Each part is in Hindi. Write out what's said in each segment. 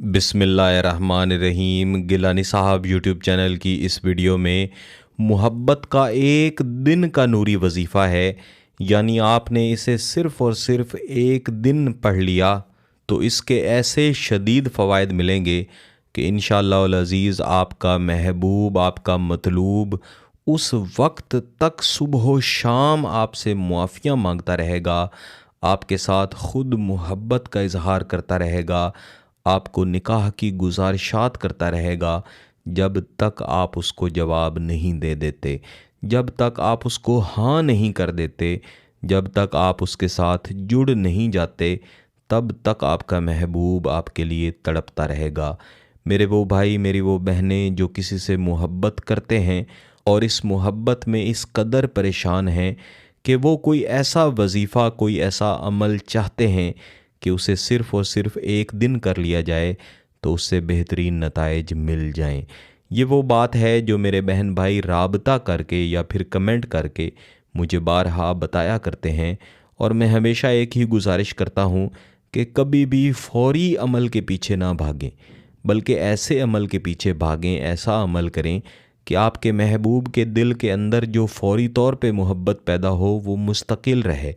बिस्मिल्लाहिर्रहमानिर्रहीम। गिलानी साहब यूट्यूब चैनल की इस वीडियो में मोहब्बत का एक दिन का नूरी वजीफ़ा है, यानी आपने इसे सिर्फ़ और सिर्फ़ एक दिन पढ़ लिया तो इसके ऐसे शदीद फ़वाइद मिलेंगे कि इंशाअल्लाह अज़ीज़ आपका महबूब, आपका मतलूब उस वक्त तक सुबह शाम आपसे मुआफ़ियाँ मांगता रहेगा, आपके साथ ख़ुद मोहब्बत का इजहार करता रहेगा, आपको निकाह की गुजारिशात करता रहेगा जब तक आप उसको जवाब नहीं दे देते, जब तक आप उसको हाँ नहीं कर देते, जब तक आप उसके साथ जुड़ नहीं जाते, तब तक आपका महबूब आपके लिए तड़पता रहेगा। मेरे वो भाई, मेरी वो बहनें जो किसी से मोहब्बत करते हैं और इस मोहब्बत में इस कदर परेशान हैं कि वो कोई ऐसा वजीफ़ा, कोई ऐसा अमल चाहते हैं कि उसे सिर्फ़ और सिर्फ़ एक दिन कर लिया जाए तो उससे बेहतरीन नताइज मिल जाएं। ये वो बात है जो मेरे बहन भाई राबता करके या फिर कमेंट करके मुझे बारहा बताया करते हैं, और मैं हमेशा एक ही गुजारिश करता हूँ कि कभी भी फ़ौरी अमल के पीछे ना भागें, बल्कि ऐसे अमल के पीछे भागें, ऐसा अमल करें कि आपके महबूब के दिल के अंदर जो फ़ौरी तौर पे मोहब्बत पैदा हो वो मुस्तकिल रहे।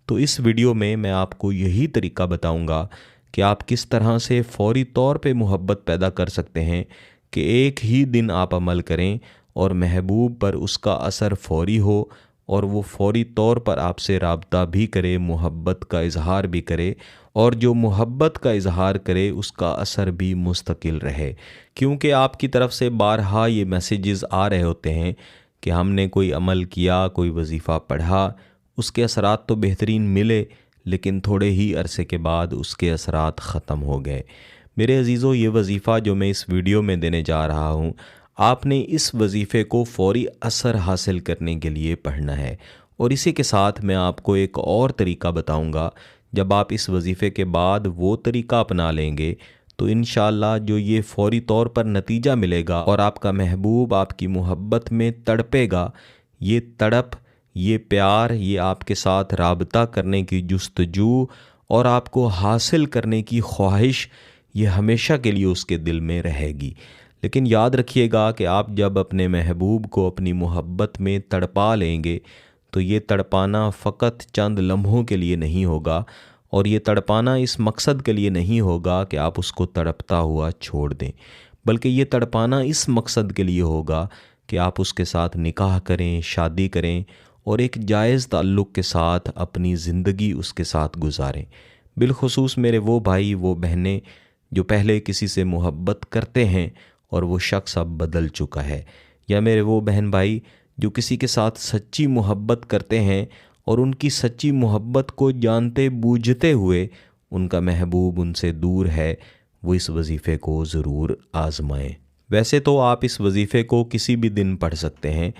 तो इस वीडियो में मैं आपको यही तरीका बताऊंगा कि आप किस तरह से फ़ौरी तौर पे मोहब्बत पैदा कर सकते हैं कि एक ही दिन आप अमल करें और महबूब पर उसका असर फ़ौरी हो और वो फ़ौरी तौर पर आपसे राब्ता भी करे, मोहब्बत का इजहार भी करे, और जो मोहब्बत का इजहार करे उसका असर भी मुस्तकिल रहे। क्योंकि आपकी तरफ से बारहा ये मैसेजेस आ रहे होते हैं कि हमने कोई अमल किया, कोई वजीफ़ा पढ़ा, उसके असरात तो बेहतरीन मिले लेकिन थोड़े ही अरसे के बाद उसके असरात ख़त्म हो गए। मेरे अजीज़ों, ये वजीफ़ा जो मैं इस वीडियो में देने जा रहा हूँ, आपने इस वजीफ़े को फ़ौरी असर हासिल करने के लिए पढ़ना है। और इसी के साथ मैं आपको एक और तरीका बताऊँगा। जब आप इस वजीफ़े के बाद वो तरीका अपना लेंगे तो इंशाअल्लाह जो ये फ़ौरी तौर पर नतीजा मिलेगा और आपका महबूब आपकी मोहब्बत में तड़पेगा, ये तड़प, ये प्यार, ये आपके साथ राबता करने की जुस्तजू और आपको हासिल करने की ख्वाहिश, ये हमेशा के लिए उसके दिल में रहेगी। लेकिन याद रखिएगा कि आप जब अपने महबूब को अपनी मोहब्बत में तड़पा लेंगे तो ये तड़पाना फ़कत चंद लम्हों के लिए नहीं होगा, और ये तड़पाना इस मकसद के लिए नहीं होगा कि आप उसको तड़पता हुआ छोड़ दें, बल्कि ये तड़पाना इस मकसद के लिए होगा कि आप उसके साथ निकाह करें, शादी करें और एक जायज़ ताल्लुक़ के साथ अपनी ज़िंदगी उसके साथ गुजारें। बिलखुसूस मेरे वो भाई, वो बहनें जो पहले किसी से मोहब्बत करते हैं और वो शख्स अब बदल चुका है, या मेरे वो बहन भाई जो किसी के साथ सच्ची मोहब्बत करते हैं और उनकी सच्ची मोहब्बत को जानते बूझते हुए उनका महबूब उनसे दूर है, वो इस वजीफ़े को ज़रूर आज़माएं। वैसे तो आप इस वजीफ़े को किसी भी दिन पढ़ सकते हैं,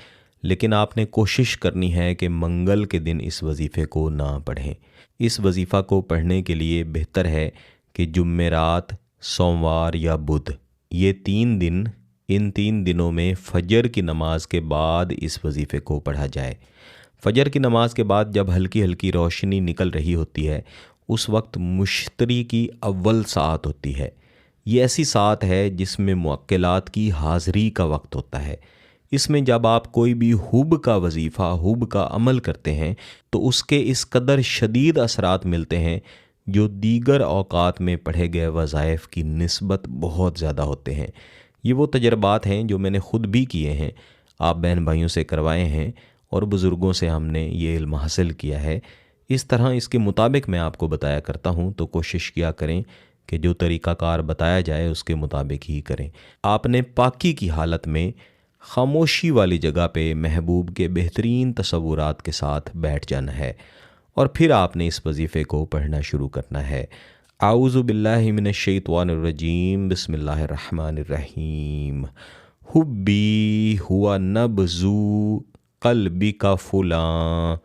लेकिन आपने कोशिश करनी है कि मंगल के दिन इस वजीफ़े को ना पढ़ें। इस वजीफ़ा को पढ़ने के लिए बेहतर है कि जुम्मेरात, सोमवार या बुध, ये 3 दिन, इन 3 दिनों में फ़जर की नमाज के बाद इस वजीफ़े को पढ़ा जाए। फ़जर की नमाज के बाद जब हल्की हल्की रोशनी निकल रही होती है, उस वक्त मुश्तरी की अव्वल सात होती है। ये ऐसी सात है जिसमें मुअक्किलात की हाज़िरी का वक्त होता है। इसमें जब आप कोई भी हुब का वजीफ़ा, हुब का अमल करते हैं तो उसके इस कदर शदीद असरात मिलते हैं जो दीगर औक़ात में पढ़े गए वज़ाइफ़ की निस्बत बहुत ज़्यादा होते हैं। ये वो तजर्बात हैं जो मैंने ख़ुद भी किए हैं, आप बहन भाइयों से करवाए हैं और बुज़ुर्गों से हमने ये इल्म हासिल किया है। इस तरह इसके मुताबिक मैं आपको बताया करता हूँ, तो कोशिश किया करें कि जो तरीक़ाकार बताया जाए उसके मुताबिक ही करें। आपने पाकी की हालत में खामोशी वाली जगह पे महबूब के बेहतरीन तसव्वुरात के साथ बैठ जाना है और फिर आपने इस वजीफ़े को पढ़ना शुरू करना है। आऊज़ु बिल्लाहि मिनश्शैतानिर्रजीम, बिस्मिल्लाहिर्रहमानिर्रहीम। हुब्बी हुआ नब्ज़ु क़ल्बी का फ़ुलां।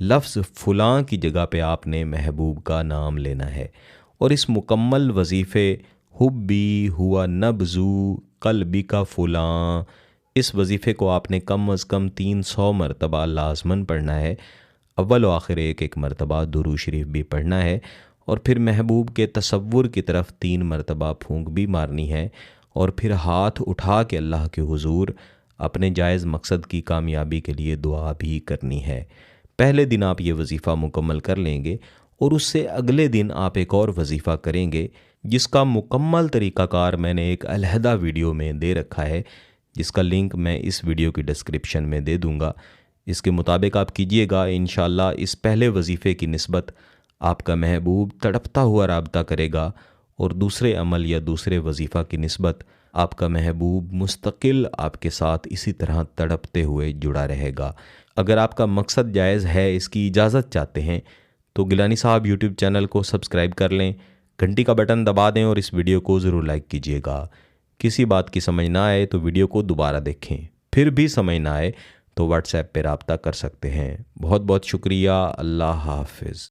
लफ्ज़ फ़ुलां की जगह पे आपने महबूब का नाम लेना है और इस मुकम्मल वजीफ़े हुब्बी हुआ नब्ज़ु क़ल्बी का फ़ुलां, इस वजीफ़े को आपने कम अज़ कम 300 मरतबा लाज़मन पढ़ना है। अव्वल व आखिर एक एक मरतबा दुरूद शरीफ भी पढ़ना है और फिर महबूब के तसव्वुर की तरफ 3 मरतबा फूंक भी मारनी है और फिर हाथ उठा के अल्लाह के हुजूर अपने जायज़ मकसद की कामयाबी के लिए दुआ भी करनी है। पहले दिन आप ये वजीफ़ा मुकम्मल कर लेंगे और उससे अगले दिन आप एक और वजीफ़ा करेंगे, जिसका मुकम्मल तरीक़ाकार मैंने एक अलहदा वीडियो में दे रखा है, जिसका लिंक मैं इस वीडियो की डिस्क्रिप्शन में दे दूँगा। इसके मुताबिक आप कीजिएगा। इंशाअल्लाह इस पहले वजीफ़े की निस्बत आपका महबूब तड़पता हुआ राब्ता करेगा और दूसरे अमल या दूसरे वजीफ़ा की निस्बत आपका महबूब मुस्तकिल आपके साथ इसी तरह तड़पते हुए जुड़ा रहेगा। अगर आपका मकसद जायज़ है, इसकी इजाज़त चाहते हैं, तो गिलानी साहब यूट्यूब चैनल को सब्सक्राइब कर लें, घंटी का बटन दबा दें और इस वीडियो को ज़रूर लाइक कीजिएगा। किसी बात की समझ ना आए तो वीडियो को दोबारा देखें, फिर भी समझ ना आए तो व्हाट्सएप पर रब्ता कर सकते हैं। बहुत बहुत शुक्रिया। अल्लाह हाफ़िज़।